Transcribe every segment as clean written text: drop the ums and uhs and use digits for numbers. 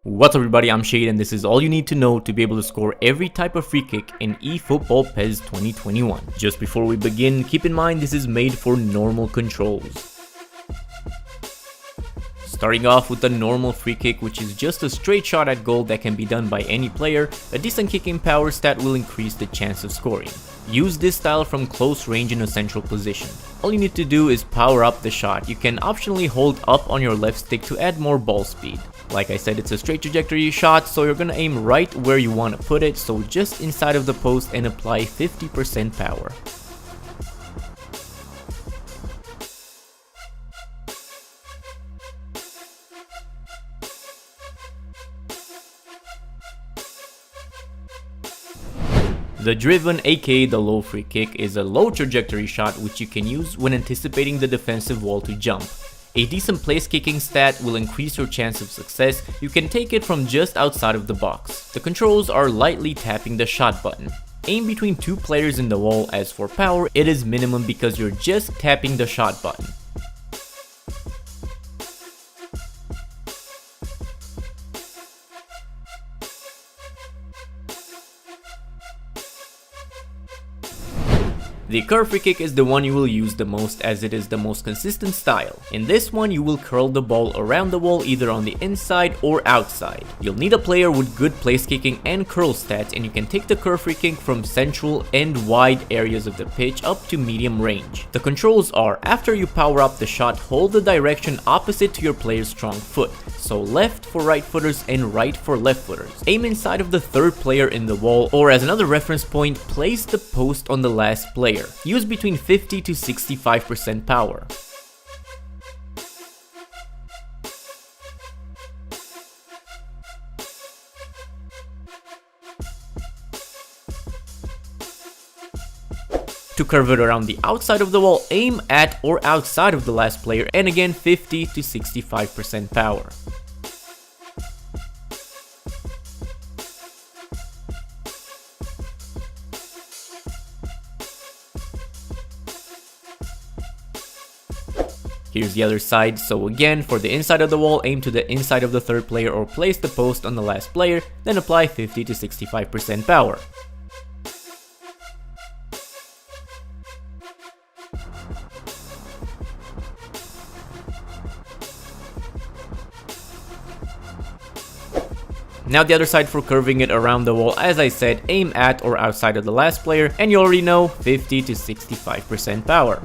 What's up everybody, I'm Shade and this is all you need to know to be able to score every type of free kick in eFootball PES 2021. Just before we begin, keep in mind this is made for normal controls. Starting off with the normal free kick, which is just a straight shot at goal that can be done by any player, a decent kicking power stat will increase the chance of scoring. Use this style from close range in a central position. All you need to do is power up the shot. You can optionally hold up on your left stick to add more ball speed. Like I said, it's a straight trajectory shot, so you're gonna aim right where you want to put it, so just inside of the post, and apply 50% power. The driven, aka the low free kick, is a low trajectory shot which you can use when anticipating the defensive wall to jump. A decent place kicking stat will increase your chance of success. You can take it from just outside of the box. The controls are lightly tapping the shot button. Aim between two players in the wall. As for power, it is minimum because you're just tapping the shot button. The curve free kick is the one you will use the most as it is the most consistent style. In this one you will curl the ball around the wall either on the inside or outside. You'll need a player with good place kicking and curl stats, and you can take the curve free kick from central and wide areas of the pitch up to medium range. The controls are: after you power up the shot, hold the direction opposite to your player's strong foot. So left for right footers and right for left footers. Aim inside of the third player in the wall, or as another reference point, place the post on the last player. Use between 50 to 65% power. To curve it around the outside of the wall, aim at or outside of the last player, and again 50 to 65% power. Here's the other side, so again for the inside of the wall, aim to the inside of the third player or place the post on the last player, then apply 50 to 65% power. Now the other side for curving it around the wall, as I said, aim at or outside of the last player, and you already know 50 to 65% power.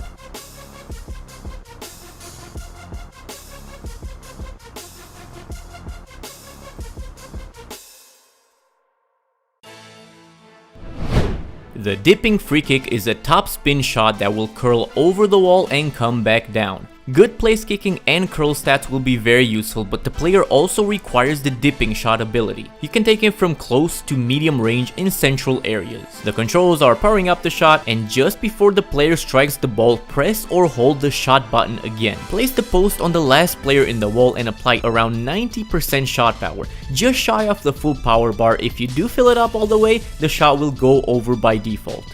The dipping free kick is a top spin shot that will curl over the wall and come back down. Good place kicking and curl stats will be very useful, but the player also requires the dipping shot ability. You can take it from close to medium range in central areas. The controls are powering up the shot, and just before the player strikes the ball, press or hold the shot button again. Place the post on the last player in the wall and apply around 90% shot power, just shy of the full power bar. If you do fill it up all the way, the shot will go over by default.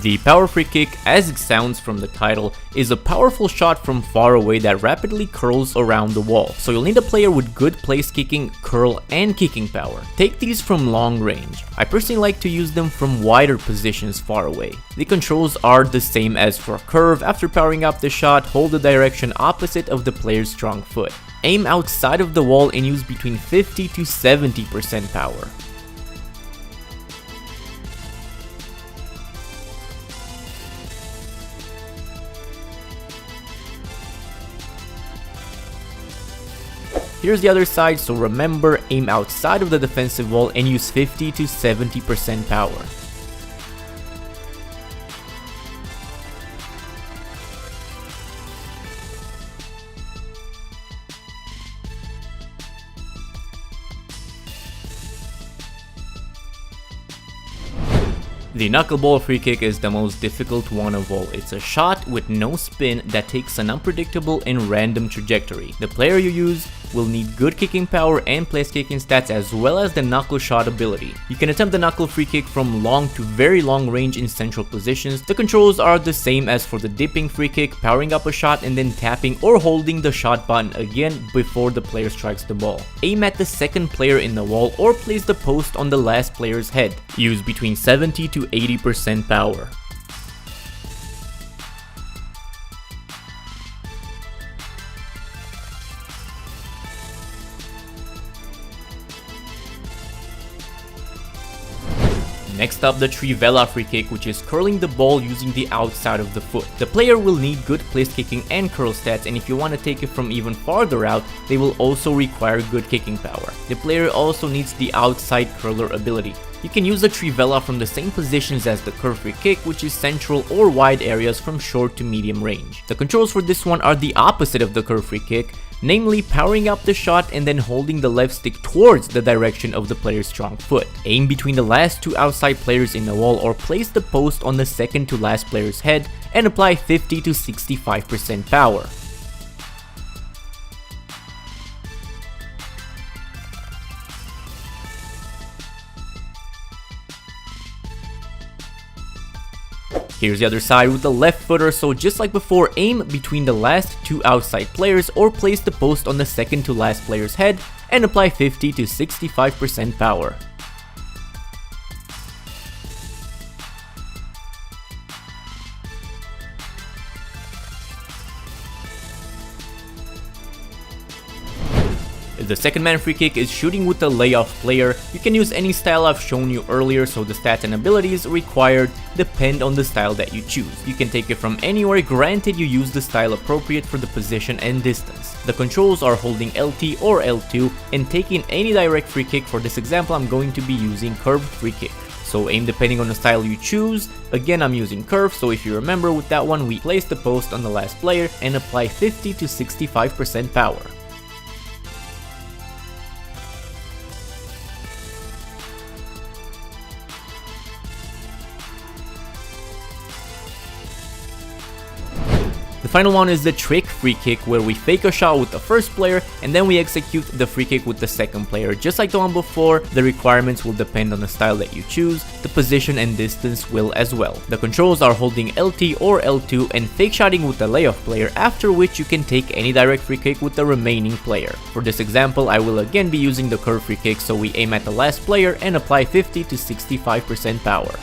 The power free kick, as it sounds from the title, is a powerful shot from far away that rapidly curls around the wall, so you'll need a player with good place kicking, curl, and kicking power. Take these from long range. I personally like to use them from wider positions far away. The controls are the same as for curve. After powering up the shot, hold the direction opposite of the player's strong foot. Aim outside of the wall and use between 50 to 70% power. Here's the other side, so remember, aim outside of the defensive wall and use 50 to 70% power. The knuckleball free kick is the most difficult one of all. It's a shot with no spin that takes an unpredictable and random trajectory. The player you use will need good kicking power and place kicking stats as well as the knuckle shot ability. You can attempt the knuckle free kick from long to very long range in central positions. The controls are the same as for the dipping free kick, powering up a shot and then tapping or holding the shot button again before the player strikes the ball. Aim at the second player in the wall or place the post on the last player's head. Use between 70 to 80% power. Next up, the trivela free kick, which is curling the ball using the outside of the foot. The player will need good place kicking and curl stats, and if you want to take it from even farther out, they will also require good kicking power. The player also needs the outside curler ability. You can use the trivela from the same positions as the curve free kick, which is central or wide areas from short to medium range. The controls for this one are the opposite of the curve free kick, namely powering up the shot and then holding the left stick towards the direction of the player's strong foot. Aim between the last two outside players in the wall or place the post on the second to last player's head and apply 50 to 65% power. Here's the other side with the left footer, so just like before, aim between the last two outside players or place the post on the second to last player's head and apply 50 to 65% power. If the second man free kick is shooting with the layoff player, you can use any style I've shown you earlier, so the stats and abilities required depend on the style that you choose. You can take it from anywhere, granted you use the style appropriate for the position and distance. The controls are holding LT or L2 and taking any direct free kick. For this example, I'm going to be using curved free kick. So aim depending on the style you choose. Again, I'm using curve, so if you remember with that one, we place the post on the last player and apply 50 to 65% power. The final one is the trick free kick, where we fake a shot with the first player and then we execute the free kick with the second player. Just like the one before, the requirements will depend on the style that you choose. The position and distance will as well. The controls are holding LT or L2 and fake shotting with the layoff player, after which you can take any direct free kick with the remaining player. For this example, I will again be using the curve free kick, so we aim at the last player and apply 50 to 65% power.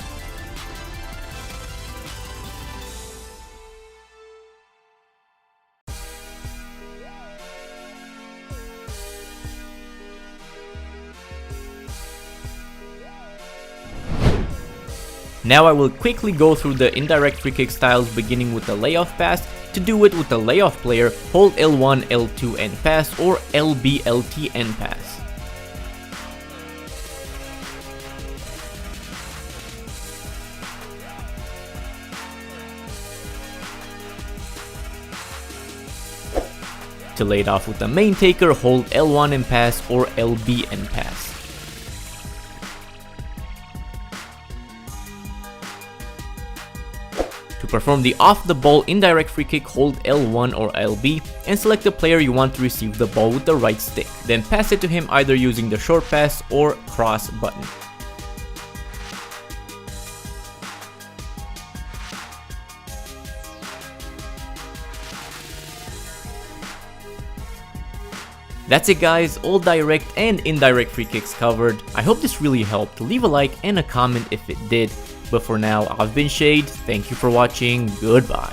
Now I will quickly go through the indirect free kick styles, beginning with the layoff pass. To do it with the layoff player, hold L1, L2 and pass, or LB, LT and pass. To lay it off with the main taker, hold L1 and pass, or LB and pass. To perform the off-the-ball indirect free kick, hold L1 or LB and select the player you want to receive the ball with the right stick. Then pass it to him either using the short pass or cross button. That's it guys, all direct and indirect free kicks covered. I hope this really helped. Leave a like and a comment if it did. But for now, I've been Shade, thank you for watching, goodbye.